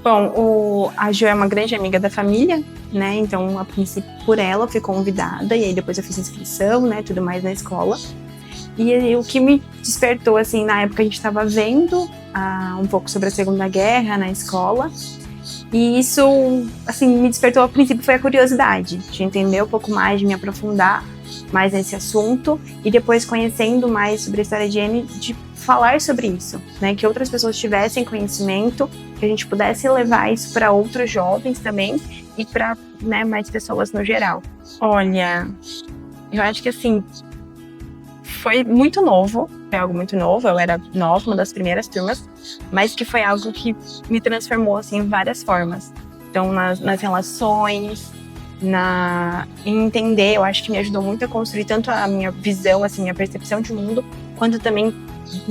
Bom, a Jo é uma grande amiga da família, né? Então, a princípio, por ela, eu fui convidada. E aí, depois eu fiz inscrição, né? Tudo mais na escola. E aí, o que me despertou, assim, na época a gente estava vendo um pouco sobre a Segunda Guerra na escola. E isso, assim, me despertou, a princípio, foi a curiosidade de entender um pouco mais, de me aprofundar mais nesse assunto. E depois, conhecendo mais sobre a história de Anne, de falar sobre isso, né? Que outras pessoas tivessem conhecimento, que a gente pudesse levar isso para outros jovens também e para, né, mais pessoas no geral. Olha, eu acho que, assim, foi muito novo, foi algo muito novo. Eu era nova, uma das primeiras turmas, mas que foi algo que me transformou, assim, em várias formas. Então, nas relações, em entender, eu acho que me ajudou muito a construir tanto a minha visão, assim, minha percepção de mundo, quanto também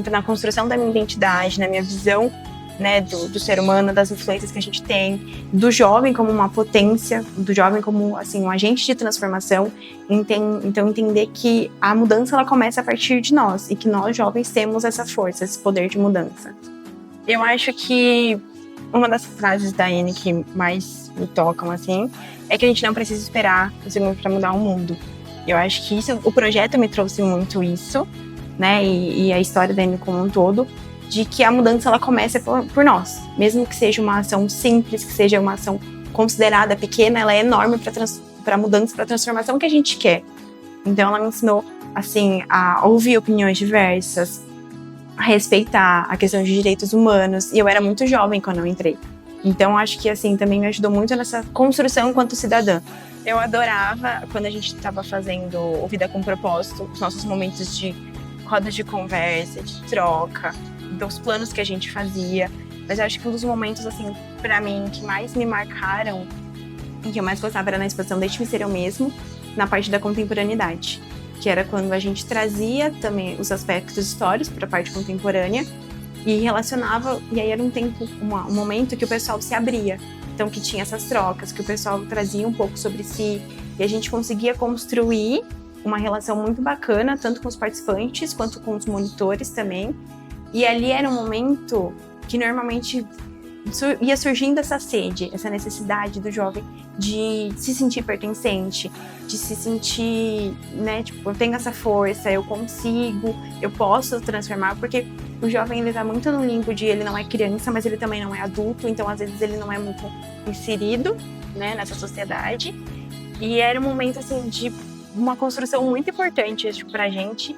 na construção da minha identidade, na minha visão, né, do ser humano, das influências que a gente tem, do jovem como uma potência, do jovem como, assim, um agente de transformação. Então, entender que a mudança, ela começa a partir de nós, e que nós, jovens, temos essa força, esse poder de mudança. Eu acho que uma das frases da Anne que mais me tocam, assim, é que a gente não precisa esperar o segundo para mudar o mundo. Eu acho que o projeto me trouxe muito isso, né, e a história da Anne como um todo, de que a mudança, ela começa por nós. Mesmo que seja uma ação simples, que seja uma ação considerada pequena, ela é enorme para a mudança, para a transformação que a gente quer. Então, ela me ensinou, assim, a ouvir opiniões diversas, a respeitar a questão de direitos humanos. E eu era muito jovem quando eu entrei. Então, acho que, assim, também me ajudou muito nessa construção enquanto cidadã. Eu adorava quando a gente estava fazendo o Vida com Propósito, os nossos momentos de rodas de conversa, de troca, dos planos que a gente fazia. Mas eu acho que um dos momentos, assim, pra mim, que mais me marcaram e que eu mais gostava era na exposição Deixe-me Ser Eu Mesmo, na parte da contemporaneidade, que era quando a gente trazia também os aspectos históricos para a parte contemporânea e relacionava, e aí era um momento que o pessoal se abria. Então, que tinha essas trocas, que o pessoal trazia um pouco sobre si, e a gente conseguia construir uma relação muito bacana, tanto com os participantes quanto com os monitores também. E ali era um momento que normalmente ia surgindo essa sede, essa necessidade do jovem de se sentir pertencente, de se sentir, né, tipo, eu tenho essa força, eu consigo, eu posso transformar, porque o jovem, ele tá muito no limbo de ele não é criança, mas ele também não é adulto, então às vezes ele não é muito inserido, né, nessa sociedade. E era um momento, assim, de uma construção muito importante, tipo, pra gente,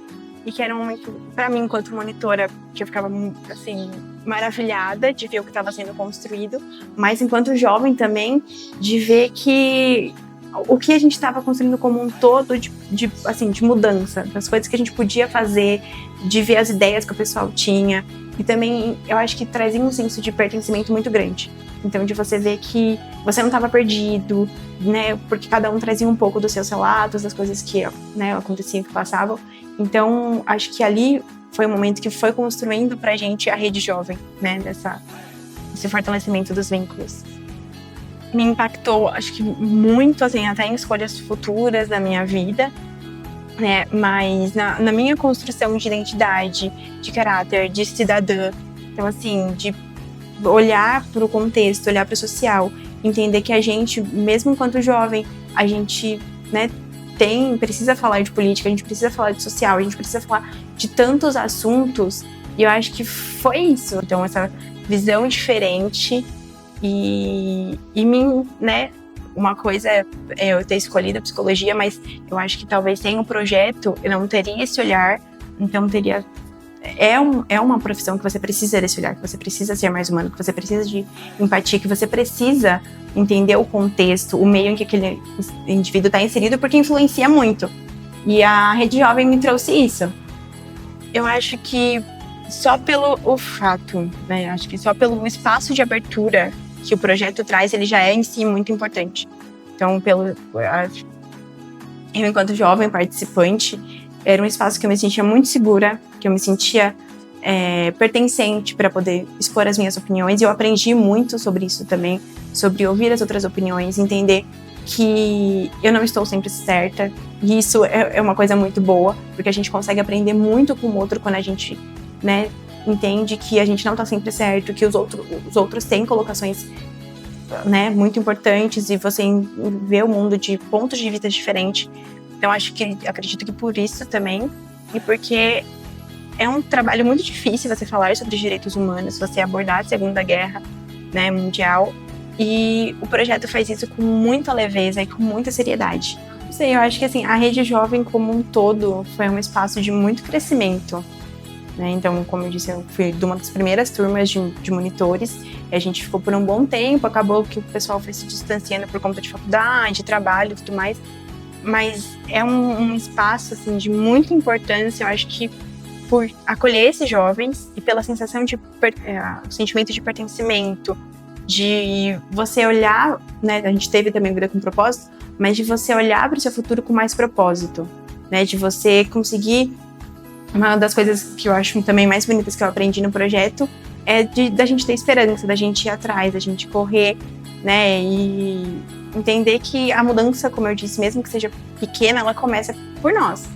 e que era um momento, pra mim, enquanto monitora, que eu ficava, assim, maravilhada de ver o que estava sendo construído, mas enquanto jovem também, de ver que o que a gente estava construindo como um todo de mudança, das coisas que a gente podia fazer, de ver as ideias que o pessoal tinha, e também eu acho que trazia um senso de pertencimento muito grande. Então, de você ver que você não estava perdido, né, porque cada um trazia um pouco dos seus relatos, das coisas que, né, aconteciam, que passavam. Então, acho que ali foi um momento que foi construindo pra gente a rede jovem, né, esse fortalecimento dos vínculos. Me impactou, acho que muito, assim, até em escolhas futuras da minha vida, né, mas na minha construção de identidade, de caráter, de cidadã. Então, assim, de olhar para o contexto, olhar para o social, entender que a gente, mesmo enquanto jovem, a gente, né, precisa falar de política, a gente precisa falar de social, a gente precisa falar de tantos assuntos, e eu acho que foi isso. Então, essa visão diferente e né, uma coisa é eu ter escolhido a psicologia, mas eu acho que talvez sem o projeto eu não teria esse olhar, então teria... É uma profissão que você precisa desse olhar, que você precisa ser mais humano, que você precisa de empatia, que você precisa entender o contexto, o meio em que aquele indivíduo está inserido, porque influencia muito. E a Rede Jovem me trouxe isso. Eu acho que só pelo o fato, né? Acho que só pelo espaço de abertura que o projeto traz, ele já é em si muito importante. Então, eu, enquanto jovem participante, era um espaço que eu me sentia muito segura, que eu me sentia pertencente para poder expor as minhas opiniões. E eu aprendi muito sobre isso também, sobre ouvir as outras opiniões, entender que eu não estou sempre certa. E isso é uma coisa muito boa, porque a gente consegue aprender muito com o outro quando a gente, né, entende que a gente não está sempre certo, que os outros têm colocações né, muito importantes, e você vê o mundo de pontos de vista diferentes. Então acredito que por isso também, e porque é um trabalho muito difícil você falar sobre os direitos humanos, você abordar a Segunda Guerra, né, Mundial, e o projeto faz isso com muita leveza e com muita seriedade. Não sei, eu acho que assim, a Rede Jovem como um todo foi um espaço de muito crescimento, né? Então, como eu disse, eu fui de uma das primeiras turmas de monitores, e a gente ficou por um bom tempo, acabou que o pessoal foi se distanciando por conta de faculdade, trabalho e tudo mais, mas é um espaço assim, de muita importância, eu acho que por acolher esses jovens e pela sensação de o sentimento de pertencimento, de você olhar, né, a gente teve também Vida com Propósito, mas de você olhar para o seu futuro com mais propósito, né, de você conseguir. Uma das coisas que eu acho também mais bonitas que eu aprendi no projeto é da gente ter esperança, da gente ir atrás, da gente correr, né, e entender que a mudança, como eu disse, mesmo que seja pequena, ela começa por nós.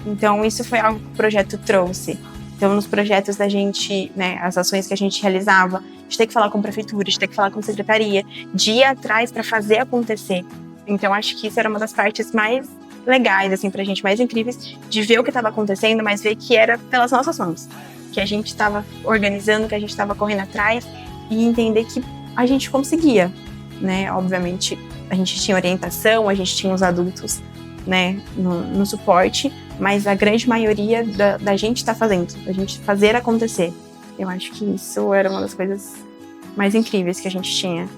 Então isso foi algo que o projeto trouxe. Então, nos projetos da gente, né, as ações que a gente realizava, a gente tem que falar com a prefeitura, a gente tem que falar com a secretaria, de ir atrás para fazer acontecer. Então, acho que isso era uma das partes mais legais, assim, pra gente, mais incríveis, de ver o que estava acontecendo, mas ver que era pelas nossas mãos. Que a gente estava organizando, que a gente estava correndo atrás e entender que a gente conseguia, né? Obviamente, a gente tinha orientação, a gente tinha os adultos, né, no suporte, mas a grande maioria da gente está fazendo, da gente fazer acontecer. Eu acho que isso era uma das coisas mais incríveis que a gente tinha.